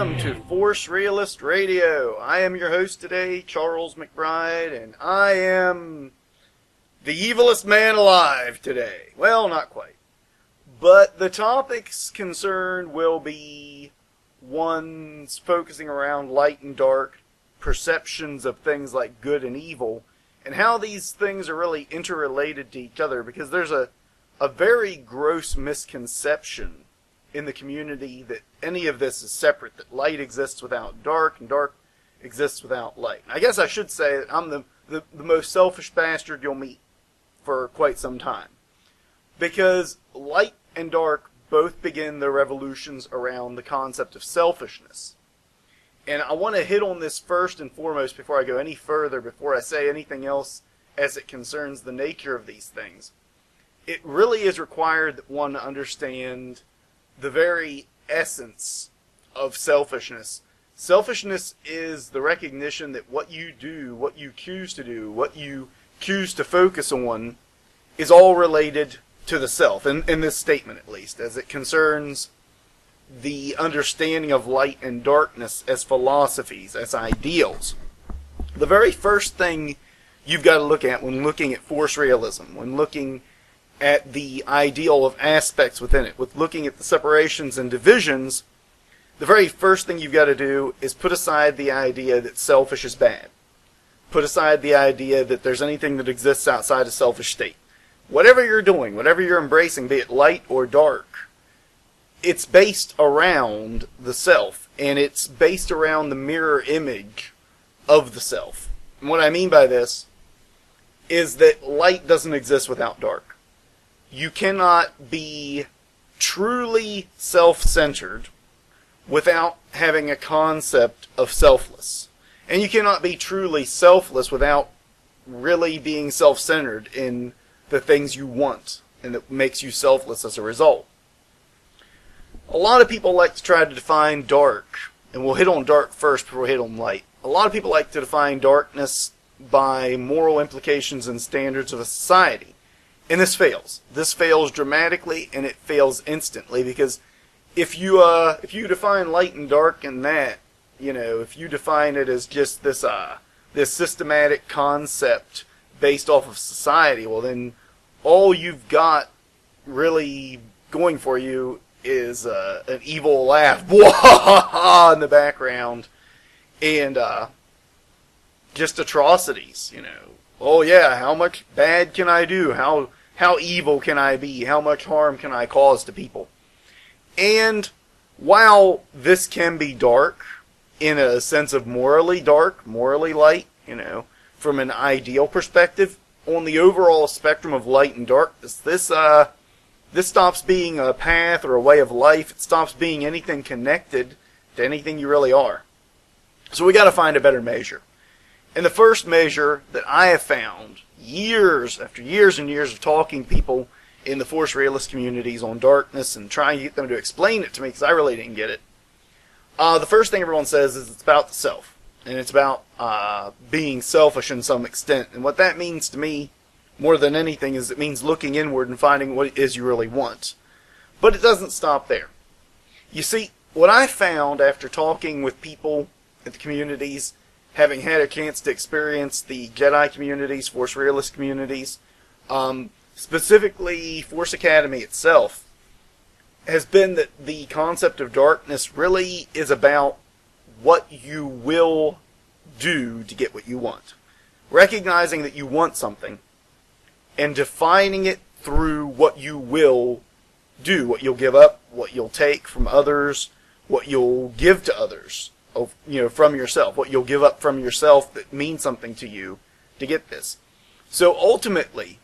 welcome to Force Realist Radio. I am your host today, Charles McBride, and I am the evilest man alive today. Well, not quite. But the topics concerned will be ones focusing around light and dark, perceptions of things like good and evil, and how these things are really interrelated to each other, because there's a very gross misconception in the community that any of this is separate, that light exists without dark and dark exists without light. I guess I should say that I'm the most selfish bastard you'll meet for quite some time, because light and dark both begin their revolutions around the concept of selfishness. And I want to hit on this first and foremost before I go any further, before I say anything else as it concerns the nature of these things. It really is required that one understand the very essence of selfishness. Selfishness is the recognition that what you do, what you choose to do, what you choose to focus on is all related to the self, in this statement at least, as it concerns the understanding of light and darkness as philosophies, as ideals. The very first thing you've got to look at when looking at force realism, when looking at the ideal of aspects within it, with looking at the separations and divisions, the very first thing you've got to do is put aside the idea that selfish is bad. Put aside the idea that there's anything that exists outside a selfish state. Whatever you're doing, whatever you're embracing, be it light or dark, it's based around the self, and it's based around the mirror image of the self. And what I mean by this is that light doesn't exist without dark. You cannot be truly self-centered without having a concept of selfless. And you cannot be truly selfless without really being self-centered in the things you want, and that makes you selfless as a result. A lot of people like to try to define dark, and we'll hit on dark first before we hit on light. A lot of people like to define darkness by moral implications and standards of a society. And this fails. This fails dramatically, and it fails instantly, because if you define light and dark in that, if you define it as just this systematic concept based off of society, well then all you've got really going for you is an evil laugh in the background, and just atrocities. Oh yeah, how much bad can I do? How evil can I be? How much harm can I cause to people? And while this can be dark, in a sense of morally dark, morally light, from an ideal perspective, on the overall spectrum of light and darkness, this stops being a path or a way of life. It stops being anything connected to anything you really are. So we got to find a better measure. And the first measure that I have found, years after years and years of talking to people in the Force Realist communities on darkness and trying to get them to explain it to me, because I really didn't get it, the first thing everyone says is it's about the self. And it's about being selfish in some extent. And what that means to me, more than anything, is it means looking inward and finding what it is you really want. But it doesn't stop there. You see, what I found after talking with people at the communities, having had a chance to experience the Jedi communities, Force Realist communities, specifically Force Academy itself, has been that the concept of darkness really is about what you will do to get what you want. Recognizing that you want something, and defining it through what you will do, what you'll give up, what you'll take from others, what you'll give to others, from yourself, what you'll give up from yourself that means something to you to get this. So ultimately,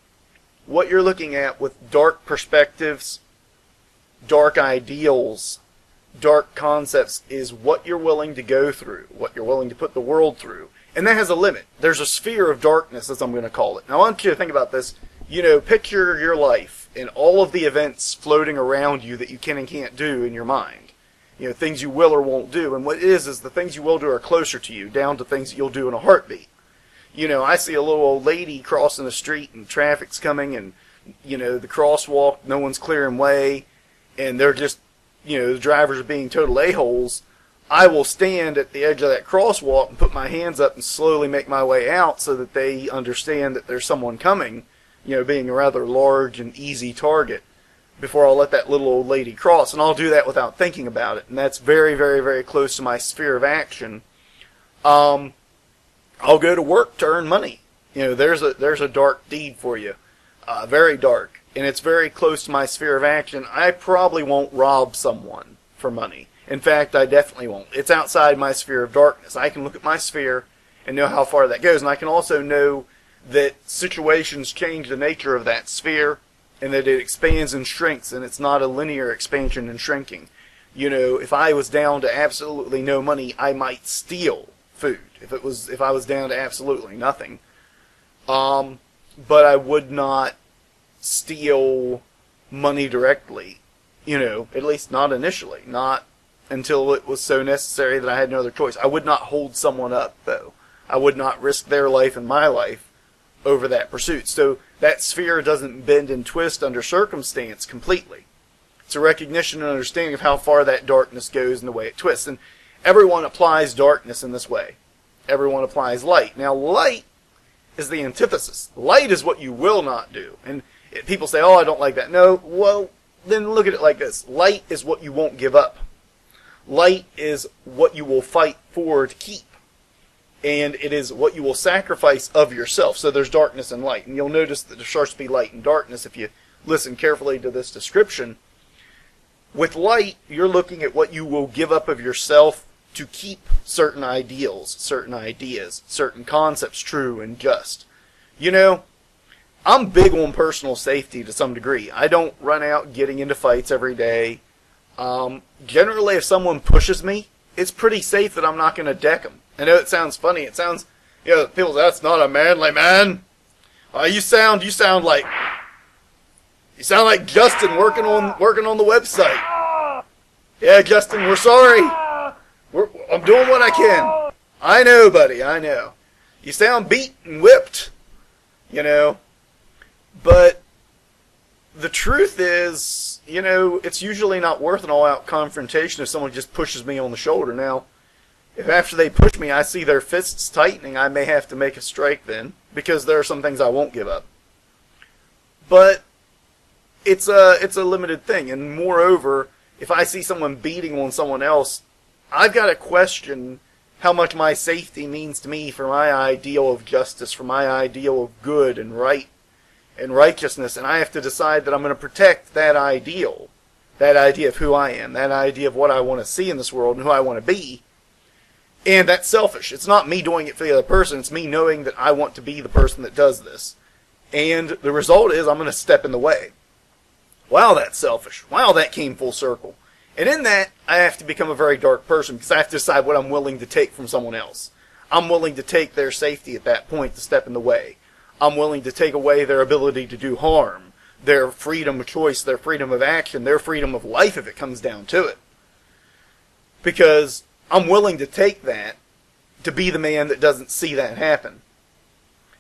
what you're looking at with dark perspectives, dark ideals, dark concepts is what you're willing to go through, what you're willing to put the world through. And that has a limit. There's a sphere of darkness, as I'm going to call it. Now I want you to think about this. Picture your life and all of the events floating around you that you can and can't do in your mind. Things you will or won't do. And what it is the things you will do are closer to you, down to things that you'll do in a heartbeat. I see a little old lady crossing the street and traffic's coming, and, the crosswalk, no one's clearing way, and they're just, the drivers are being total a-holes. I will stand at the edge of that crosswalk and put my hands up and slowly make my way out so that they understand that there's someone coming, being a rather large and easy target, before I'll let that little old lady cross. And I'll do that without thinking about it. And that's very, very, very close to my sphere of action. I'll go to work to earn money. There's a dark deed for you. Very dark. And it's very close to my sphere of action. I probably won't rob someone for money. In fact, I definitely won't. It's outside my sphere of darkness. I can look at my sphere and know how far that goes. And I can also know that situations change the nature of that sphere and that it expands and shrinks, and it's not a linear expansion and shrinking. If I was down to absolutely no money, I might steal food. If I was down to absolutely nothing. But I would not steal money directly. At least not initially. Not until it was so necessary that I had no other choice. I would not hold someone up, though. I would not risk their life and my life over that pursuit. So that sphere doesn't bend and twist under circumstance completely. It's a recognition and understanding of how far that darkness goes and the way it twists. And everyone applies darkness in this way. Everyone applies light. Now, light is the antithesis. Light is what you will not do. And people say, I don't like that. No, well, then look at it like this. Light is what you won't give up. Light is what you will fight for to keep. And it is what you will sacrifice of yourself. So there's darkness and light. And you'll notice that there starts to be light and darkness if you listen carefully to this description. With light, you're looking at what you will give up of yourself to keep certain ideals, certain ideas, certain concepts true and just. I'm big on personal safety to some degree. I don't run out getting into fights every day. Generally, if someone pushes me, it's pretty safe that I'm not going to deck them. I know it sounds funny. It sounds, people say, that's not a manly man. You sound like Justin working on the website. Yeah, Justin, we're sorry. I'm doing what I can. I know, buddy, I know. You sound beat and whipped, But the truth is, it's usually not worth an all-out confrontation if someone just pushes me on the shoulder. Now, if after they push me I see their fists tightening, I may have to make a strike then, because there are some things I won't give up. But it's a limited thing, and moreover, if I see someone beating on someone else, I've got to question how much my safety means to me for my ideal of justice, for my ideal of good and right and righteousness, and I have to decide that I'm going to protect that ideal, that idea of who I am, that idea of what I want to see in this world and who I want to be. And that's selfish. It's not me doing it for the other person. It's me knowing that I want to be the person that does this. And the result is I'm going to step in the way. Wow, that's selfish. Wow, that came full circle. And in that, I have to become a very dark person because I have to decide what I'm willing to take from someone else. I'm willing to take their safety at that point to step in the way. I'm willing to take away their ability to do harm, their freedom of choice, their freedom of action, their freedom of life if it comes down to it. Because I'm willing to take that to be the man that doesn't see that happen.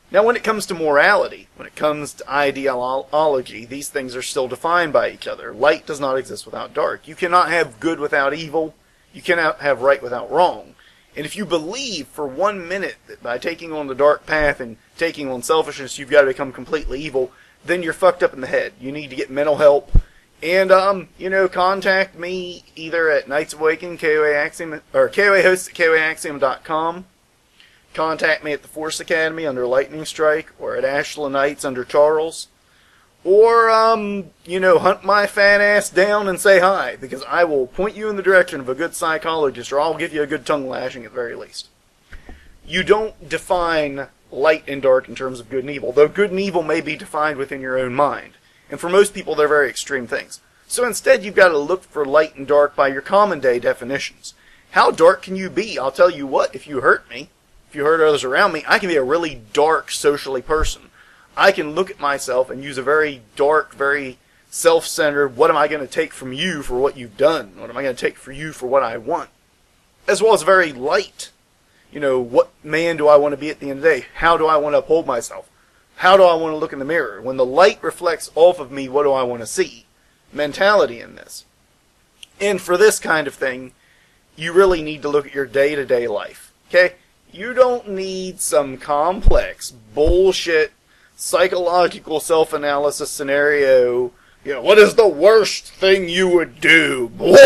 Now, when it comes to morality, when it comes to ideology, these things are still defined by each other. Light does not exist without dark. You cannot have good without evil. You cannot have right without wrong. And if you believe for 1 minute that by taking on the dark path and taking on selfishness, you've got to become completely evil, then you're fucked up in the head. You need to get mental help. And, contact me either at Knights of Awakening, KOA Axiom, or KOA hosts at KOAaxiom.com. Contact me at the Force Academy under Lightning Strike, or at Ashland Knights under Charles. Or, hunt my fat ass down and say hi, because I will point you in the direction of a good psychologist, or I'll give you a good tongue lashing at the very least. You don't define light and dark in terms of good and evil, though good and evil may be defined within your own mind. And for most people, they're very extreme things. So instead, you've got to look for light and dark by your common day definitions. How dark can you be? I'll tell you what, if you hurt me, if you hurt others around me, I can be a really dark socially person. I can look at myself and use a very dark, very self-centered, what am I going to take from you for what you've done? What am I going to take from you for what I want? As well as very light. What man do I want to be at the end of the day? How do I want to uphold myself? How do I want to look in the mirror? When the light reflects off of me, what do I want to see? Mentality in this. And for this kind of thing, you really need to look at your day-to-day life. Okay? You don't need some complex bullshit psychological self-analysis scenario. You know, what is the worst thing you would do? What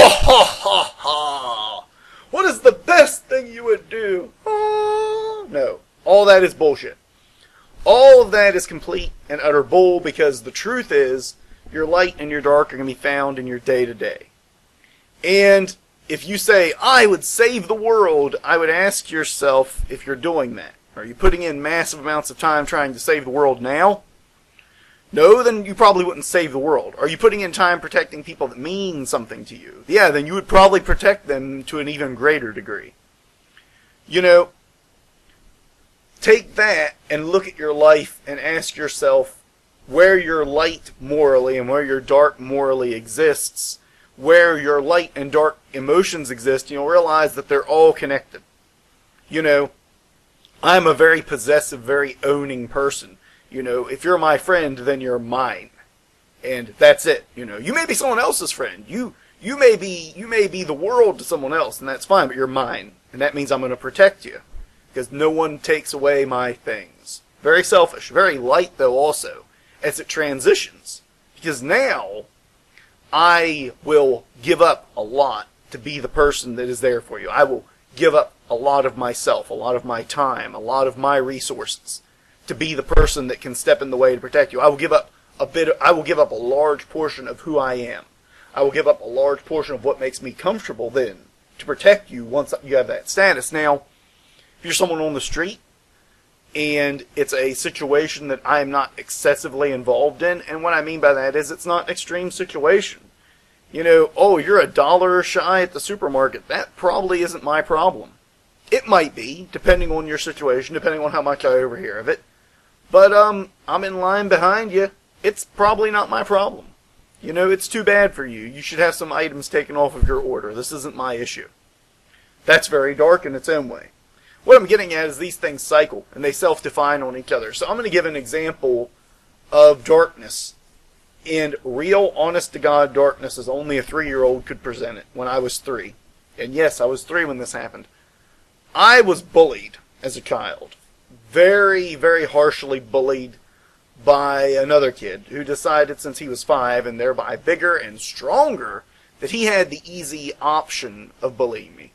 is the best thing you would do? No. All that is bullshit. All of that is complete and utter bull, because the truth is, your light and your dark are going to be found in your day-to-day. And if you say, I would save the world, I would ask yourself if you're doing that. Are you putting in massive amounts of time trying to save the world now? No, then you probably wouldn't save the world. Are you putting in time protecting people that mean something to you? Yeah, then you would probably protect them to an even greater degree. You know, take that and look at your life and ask yourself where your light morally and where your dark morally exists. Where your light and dark emotions exist, you'll realize that they're all connected. You know, I'm a very possessive, very owning person. You know, if you're my friend, then you're mine. And that's it. You know, you may be someone else's friend. You may be the world to someone else, and that's fine, but you're mine. And that means I'm going to protect you. Because no one takes away my things. Very selfish. Very light, though, also, as it transitions. Because now I will give up a lot to be the person that is there for you. I will give up a lot of myself, a lot of my time, a lot of my resources to be the person that can step in the way to protect you. I will give up a large portion of who I am. I will give up a large portion of what makes me comfortable then to protect you once you have that status. Now, if you're someone on the street and it's a situation that I am not excessively involved in, and what I mean by that is it's not an extreme situation. You know, oh, you're $1 shy at the supermarket. That probably isn't my problem. It might be, depending on your situation, depending on how much I overhear of it. But, I'm in line behind you. It's probably not my problem. You know, it's too bad for you. You should have some items taken off of your order. This isn't my issue. That's very dark in its own way. What I'm getting at is these things cycle, and they self-define on each other. So I'm going to give an example of darkness. And real, honest-to-God darkness as only a 3-year-old could present it when I was 3. And yes, I was 3 when this happened. I was bullied as a child. Very, very harshly bullied by another kid who decided since he was 5 and thereby bigger and stronger that he had the easy option of bullying me.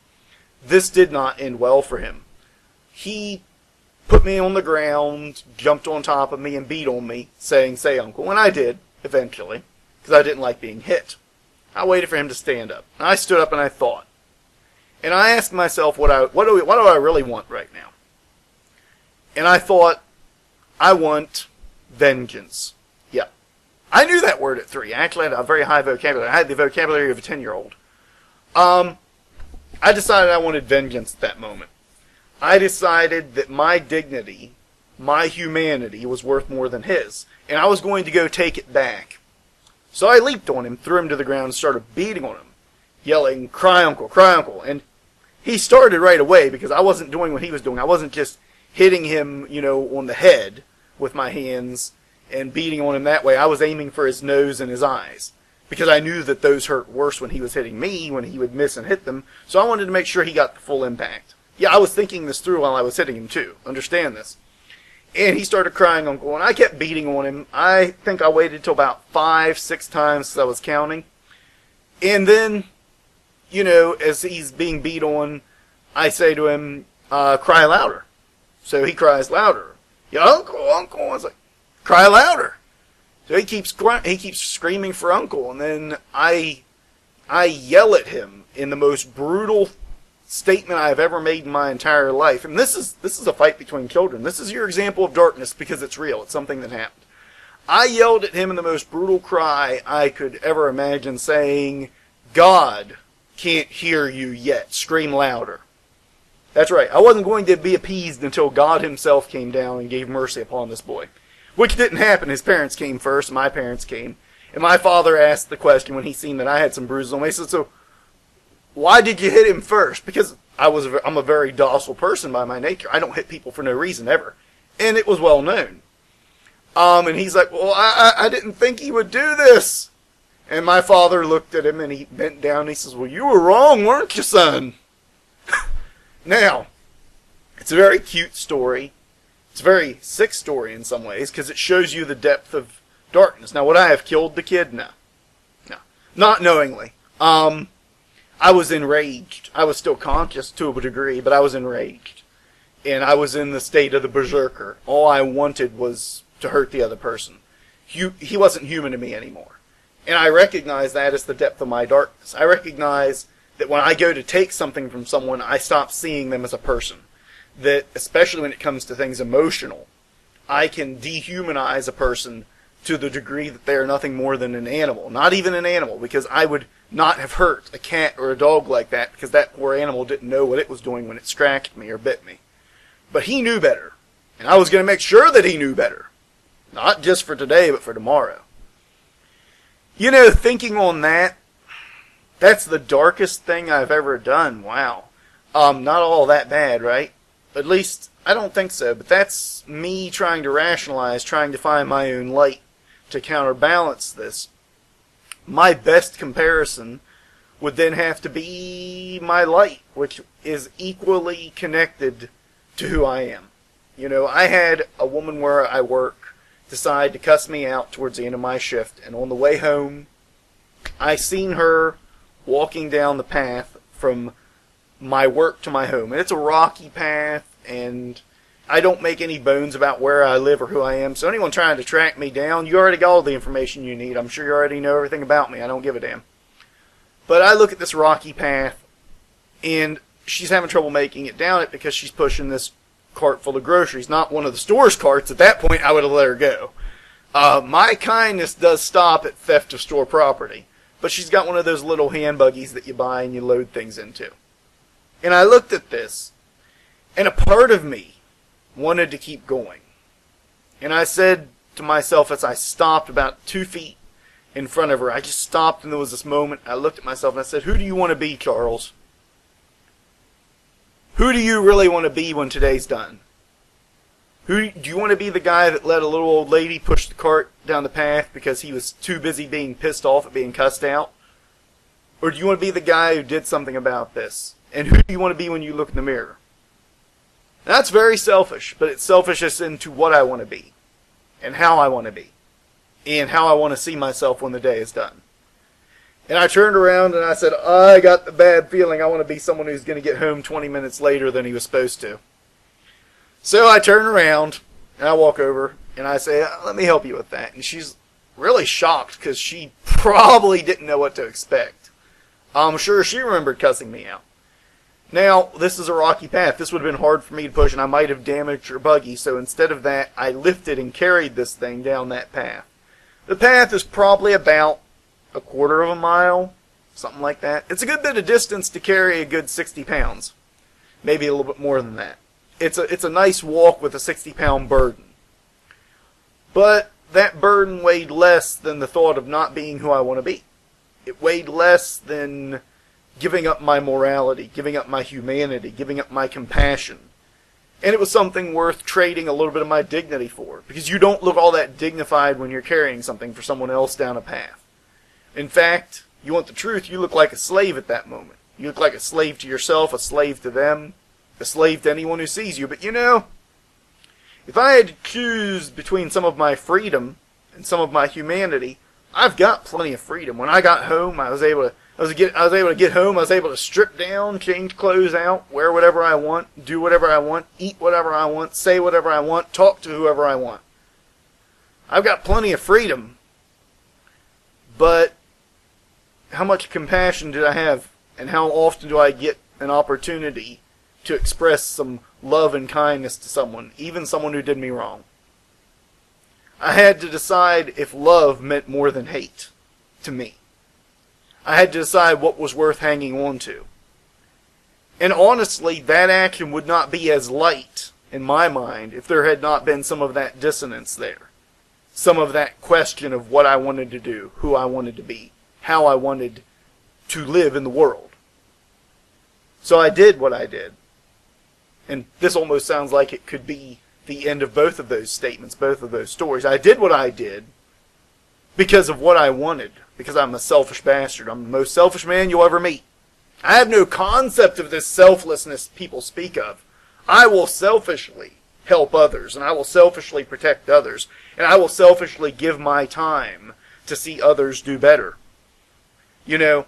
This did not end well for him. He put me on the ground, jumped on top of me, and beat on me, saying, "Say, Uncle." And I did, eventually, because I didn't like being hit. I waited for him to stand up. And I stood up and I thought. And I asked myself, what do I really want right now? And I thought, I want vengeance. Yeah. I knew that word at 3. I actually had a very high vocabulary. I had the vocabulary of a 10-year-old. I decided I wanted vengeance at that moment. I decided that my dignity, my humanity, was worth more than his. And I was going to go take it back. So I leaped on him, threw him to the ground, and started beating on him, yelling, "Cry, Uncle, cry, Uncle." And he started right away because I wasn't doing what he was doing. I wasn't just hitting him, you know, on the head with my hands and beating on him that way. I was aiming for his nose and his eyes because I knew that those hurt worse when he was hitting me, when he would miss and hit them. So I wanted to make sure he got the full impact. Yeah, I was thinking this through while I was hitting him too. Understand this. And he started crying, "Uncle," and I kept beating on him. I think I waited till about 5, 6 times as I was counting. And then, you know, as he's being beat on, I say to him, "Cry louder." So he cries louder. "Yeah, Uncle, Uncle." I was like, "Cry louder." So he keeps screaming for Uncle, and then I yell at him in the most brutal statement I've ever made in my entire life. And this is a fight between children. This is your example of darkness because it's real. It's something that happened. I yelled at him in the most brutal cry I could ever imagine, saying, "God can't hear you yet. Scream louder." That's right. I wasn't going to be appeased until God himself came down and gave mercy upon this boy. Which didn't happen. His parents came first. My parents came. And my father asked the question when he seen that I had some bruises on me. He said, "So, why did you hit him first?" Because I'm a very docile person by my nature. I don't hit people for no reason ever. And it was well known. And he's like, "Well, I didn't think he would do this." And my father looked at him and he bent down and he says, "Well, you were wrong, weren't you, son?" Now, it's a very cute story. It's a very sick story in some ways, because it shows you the depth of darkness. Now, would I have killed the kid? No. No. Not knowingly. I was enraged. I was still conscious to a degree, but I was enraged. And I was in the state of the berserker. All I wanted was to hurt the other person. He wasn't human to me anymore. And I recognize that as the depth of my darkness. I recognize that when I go to take something from someone, I stop seeing them as a person. That, especially when it comes to things emotional, I can dehumanize a person to the degree that they are nothing more than an animal. Not even an animal, because I would not have hurt a cat or a dog like that, because that poor animal didn't know what it was doing when it scratched me or bit me. But he knew better. And I was going to make sure that he knew better. Not just for today, but for tomorrow. You know, thinking on that, that's the darkest thing I've ever done. Wow. Not all that bad, right? At least, I don't think so. But that's me trying to rationalize, trying to find my own light to counterbalance this. My best comparison would then have to be my light, which is equally connected to who I am. You know, I had a woman where I work decide to cuss me out towards the end of my shift, and on the way home, I seen her walking down the path from my work to my home. And it's a rocky path, and I don't make any bones about where I live or who I am, so anyone trying to track me down, you already got all the information you need. I'm sure you already know everything about me. I don't give a damn. But I look at this rocky path, and she's having trouble making it down it because she's pushing this cart full of groceries. Not one of the store's carts. At that point, I would have let her go. My kindness does stop at theft of store property. But she's got one of those little hand buggies that you buy and you load things into. And I looked at this, and a part of me wanted to keep going. And I said to myself as I stopped about 2 feet in front of her, I just stopped, and there was this moment. I looked at myself and I said, who do you want to be, Charles? Who do you really want to be when today's done? Do you want to be the guy that let a little old lady push the cart down the path because he was too busy being pissed off at being cussed out? Or do you want to be the guy who did something about this? And who do you want to be when you look in the mirror? That's very selfish, but it's selfish as into what I want to be, and how I want to be, and how I want to see myself when the day is done. And I turned around and I said, I got the bad feeling I want to be someone who's going to get home 20 minutes later than he was supposed to. So I turn around and I walk over and I say, let me help you with that. And she's really shocked because she probably didn't know what to expect. I'm sure she remembered cussing me out. Now, this is a rocky path. This would have been hard for me to push, and I might have damaged her buggy. So instead of that, I lifted and carried this thing down that path. The path is probably about a quarter of a mile, something like that. It's a good bit of distance to carry a good 60 pounds. Maybe a little bit more than that. It's a nice walk with a 60-pound burden. But that burden weighed less than the thought of not being who I want to be. It weighed less than giving up my morality, giving up my humanity, giving up my compassion. And it was something worth trading a little bit of my dignity for. Because you don't look all that dignified when you're carrying something for someone else down a path. In fact, you want the truth, you look like a slave at that moment. You look like a slave to yourself, a slave to them, a slave to anyone who sees you. But you know, if I had to choose between some of my freedom and some of my humanity, I've got plenty of freedom. When I got home, I was able to get home. I was able to strip down, change clothes out, wear whatever I want, do whatever I want, eat whatever I want, say whatever I want, talk to whoever I want. I've got plenty of freedom. But how much compassion did I have, and how often do I get an opportunity to express some love and kindness to someone, even someone who did me wrong? I had to decide if love meant more than hate to me. I had to decide what was worth hanging on to. And honestly, that action would not be as light, in my mind, if there had not been some of that dissonance there. Some of that question of what I wanted to do, who I wanted to be, how I wanted to live in the world. So I did what I did. And this almost sounds like it could be the end of both of those statements, both of those stories. I did what I did because of what I wanted. Because I'm a selfish bastard. I'm the most selfish man you'll ever meet. I have no concept of this selflessness people speak of. I will selfishly help others, and I will selfishly protect others, and I will selfishly give my time to see others do better. You know,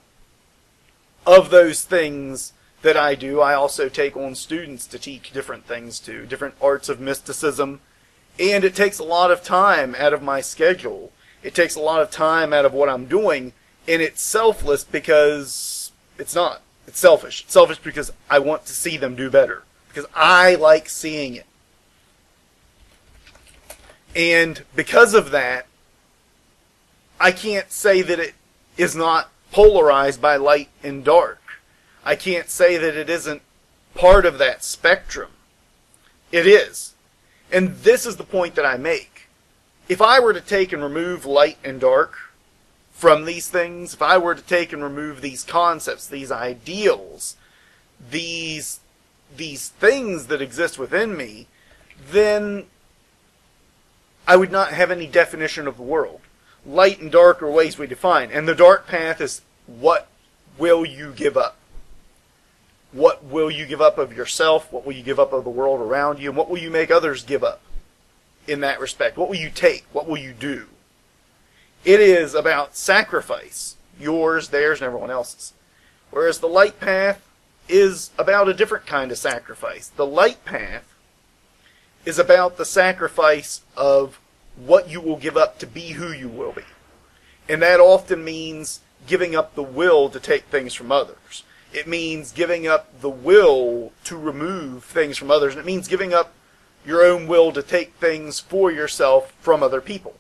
of those things that I do, I also take on students to teach different things to, different arts of mysticism, and it takes a lot of time out of my schedule. It takes a lot of time out of what I'm doing, and it's selfless because it's not. It's selfish. It's selfish because I want to see them do better, because I like seeing it. And because of that, I can't say that it is not polarized by light and dark. I can't say that it isn't part of that spectrum. It is. And this is the point that I make. If I were to take and remove light and dark from these things, if I were to take and remove these concepts, these ideals, these things that exist within me, then I would not have any definition of the world. Light and dark are ways we define. And the dark path is, what will you give up? What will you give up of yourself? What will you give up of the world around you? And what will you make others give up in that respect? What will you take? What will you do? It is about sacrifice. Yours, theirs, and everyone else's. Whereas the light path is about a different kind of sacrifice. The light path is about the sacrifice of what you will give up to be who you will be. And that often means giving up the will to take things from others. It means giving up the will to remove things from others. And it means giving up your own will to take things for yourself from other people.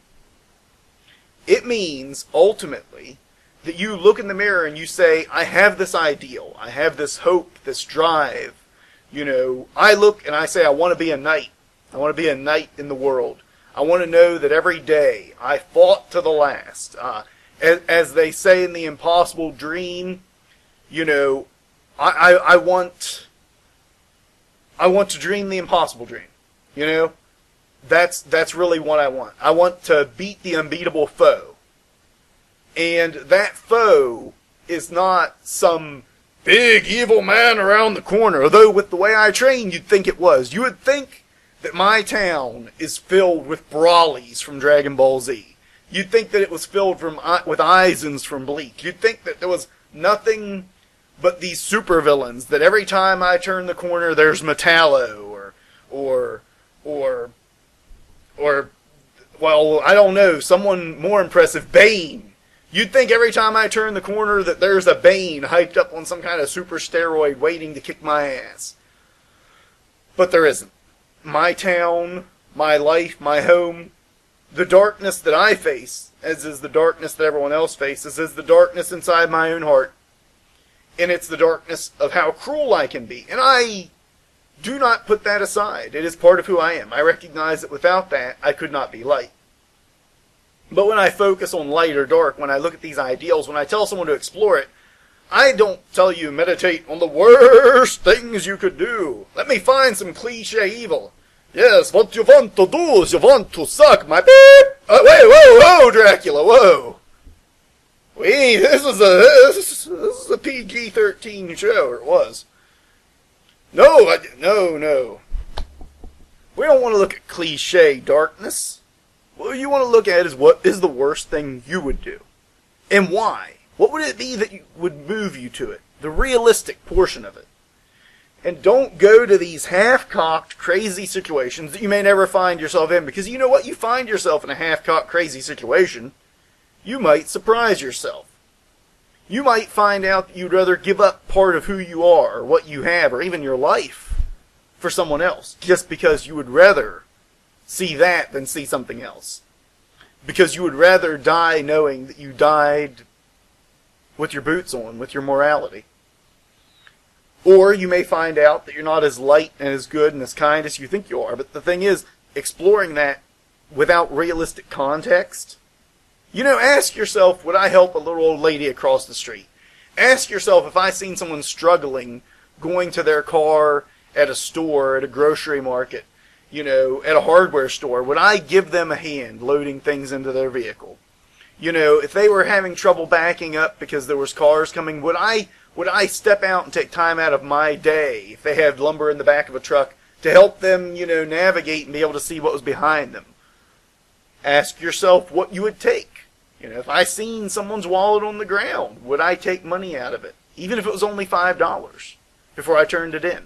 It means, ultimately, that you look in the mirror and you say, I have this ideal. I have this hope, this drive. You know, I look and I say, I want to be a knight. I want to be a knight in the world. I want to know that every day I fought to the last. As they say in the Impossible Dream, you know, I want to dream the impossible dream. You know, that's really what I want. I want to beat the unbeatable foe. And that foe is not some big evil man around the corner. Although with the way I train, you'd think it was. You would think that my town is filled with Brawlies from Dragon Ball Z. You'd think that it was filled with Aizens from Bleach. You'd think that there was nothing but these supervillains, that every time I turn the corner there's Metallo or well, I don't know, someone more impressive, Bane. You'd think every time I turn the corner that there's a Bane hyped up on some kind of super steroid waiting to kick my ass. But there isn't. My town, my life, my home, the darkness that I face, as is the darkness that everyone else faces, is the darkness inside my own heart. And it's the darkness of how cruel I can be. And I do not put that aside. It is part of who I am. I recognize that without that, I could not be light. But when I focus on light or dark, when I look at these ideals, when I tell someone to explore it, I don't tell you meditate on the worst things you could do. Let me find some cliche evil. Yes, what you want to do is you want to suck my beep. Wait, whoa, Dracula, whoa. This is a PG-13 show, or it was. No. We don't want to look at cliche darkness. What you want to look at is what is the worst thing you would do. And why? What would it be that would move you to it? The realistic portion of it. And don't go to these half-cocked, crazy situations that you may never find yourself in. Because you know what? You find yourself in a half-cocked, crazy situation, you might surprise yourself. You might find out that you'd rather give up part of who you are, or what you have, or even your life, for someone else. Just because you would rather see that than see something else. Because you would rather die knowing that you died with your boots on, with your morality. Or you may find out that you're not as light and as good and as kind as you think you are. But the thing is, exploring that without realistic context. You know, ask yourself, would I help a little old lady across the street? Ask yourself, if I seen someone struggling, going to their car at a store, at a grocery market, you know, at a hardware store, would I give them a hand loading things into their vehicle? You know, if they were having trouble backing up because there was cars coming, would I step out and take time out of my day, if they had lumber in the back of a truck, to help them, you know, navigate and be able to see what was behind them? Ask yourself what you would take. You know, if I seen someone's wallet on the ground, would I take money out of it? Even if it was only $5 before I turned it in.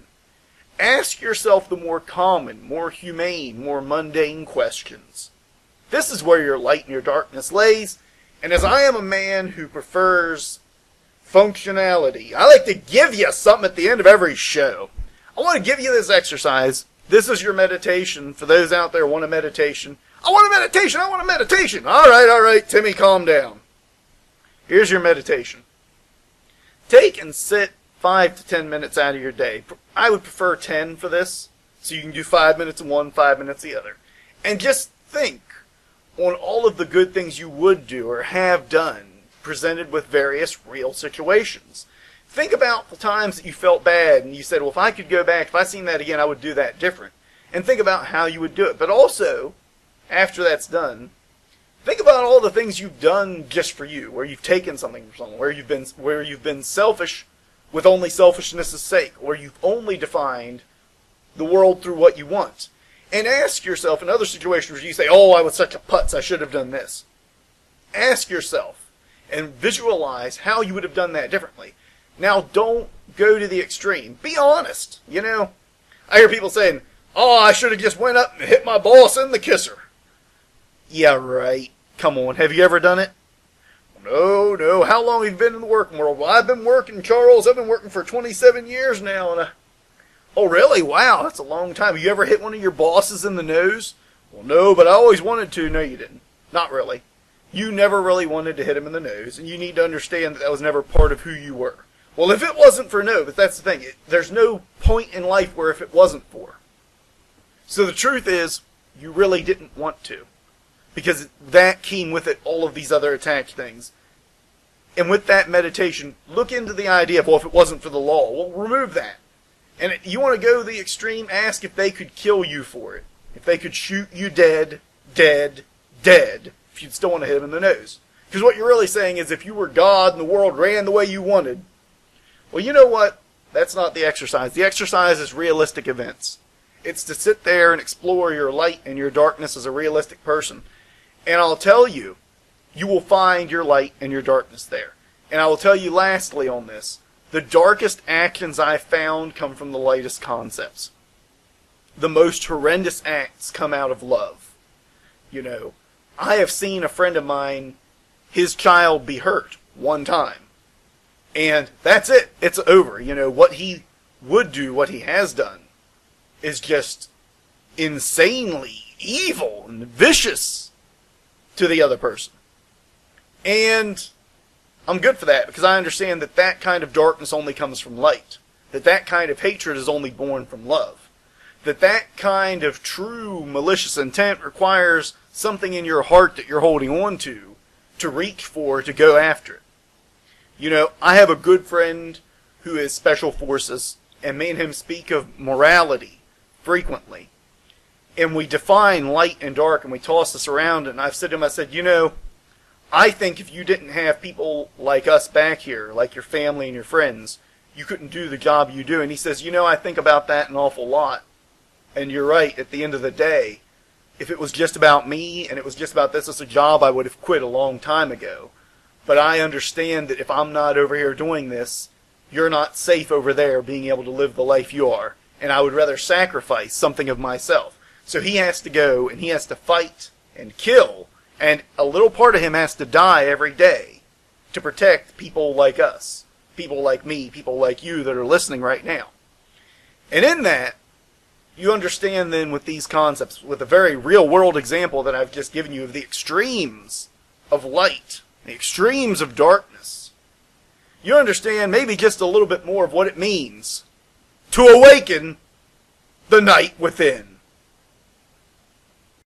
Ask yourself the more common, more humane, more mundane questions. This is where your light and your darkness lays. And as I am a man who prefers functionality, I like to give you something at the end of every show. I want to give you this exercise. This is your meditation. For those out there who want a meditation. I want a meditation. I want a meditation. All right, Timmy, calm down. Here's your meditation. Take and sit 5 to 10 minutes out of your day. I would prefer 10 for this, so you can do 5 minutes of one, 5 minutes the other. And just think on all of the good things you would do or have done, presented with various real situations. Think about the times that you felt bad and you said, well, if I could go back, if I seen that again, I would do that different. And think about how you would do it. But also, after that's done, think about all the things you've done just for you, where you've taken something from someone, where you've been selfish with only selfishness' sake, or you've only defined the world through what you want. And ask yourself in other situations where you say, oh, I was such a putz, I should have done this. Ask yourself and visualize how you would have done that differently. Now, don't go to the extreme. Be honest. You know, I hear people saying, oh, I should have just went up and hit my boss in the kisser. Yeah, right. Come on. Have you ever done it? No. How long have you been in the working world? Well, I've been working, Charles. I've been working for 27 years now, and oh, really? Wow, that's a long time. You ever hit one of your bosses in the nose? Well, no, but I always wanted to. No, you didn't. Not really. You never really wanted to hit him in the nose, and you need to understand that that was never part of who you were. Well, if it wasn't for no, but that's the thing. There's no point in life where if it wasn't for. So the truth is, you really didn't want to. Because that came with it all of these other attached things. And with that meditation, look into the idea of, well, if it wasn't for the law, well, remove that. And you want to go to the extreme, ask if they could kill you for it. If they could shoot you dead, if you'd still want to hit them in the nose. Because what you're really saying is if you were God and the world ran the way you wanted, well, you know what? That's not the exercise. The exercise is realistic events. It's to sit there and explore your light and your darkness as a realistic person. And I'll tell you, you will find your light and your darkness there. And I will tell you lastly on this, the darkest actions I've found come from the lightest concepts. The most horrendous acts come out of love. You know, I have seen a friend of mine, his child be hurt one time. And that's it. It's over. You know, what he would do, what he has done, is just insanely evil and vicious to the other person. And I'm good for that, because I understand that that kind of darkness only comes from light. That kind of hatred is only born from love. That kind of true malicious intent requires something in your heart that you're holding on to reach for, to go after it. You know, I have a good friend who is Special Forces, and me and him speak of morality frequently. And we define light and dark, and we toss this around, and I've said to him, I said, you know, I think if you didn't have people like us back here, like your family and your friends, you couldn't do the job you do. And he says, you know, I think about that an awful lot. And you're right, at the end of the day, if it was just about me, and it was just about this as a job, I would have quit a long time ago. But I understand that if I'm not over here doing this, you're not safe over there being able to live the life you are. And I would rather sacrifice something of myself. So he has to go, and he has to fight and kill, and a little part of him has to die every day to protect people like us, people like me, people like you that are listening right now. And in that, you understand then with these concepts, with a very real-world example that I've just given you of the extremes of light, the extremes of darkness, you understand maybe just a little bit more of what it means to awaken the night within.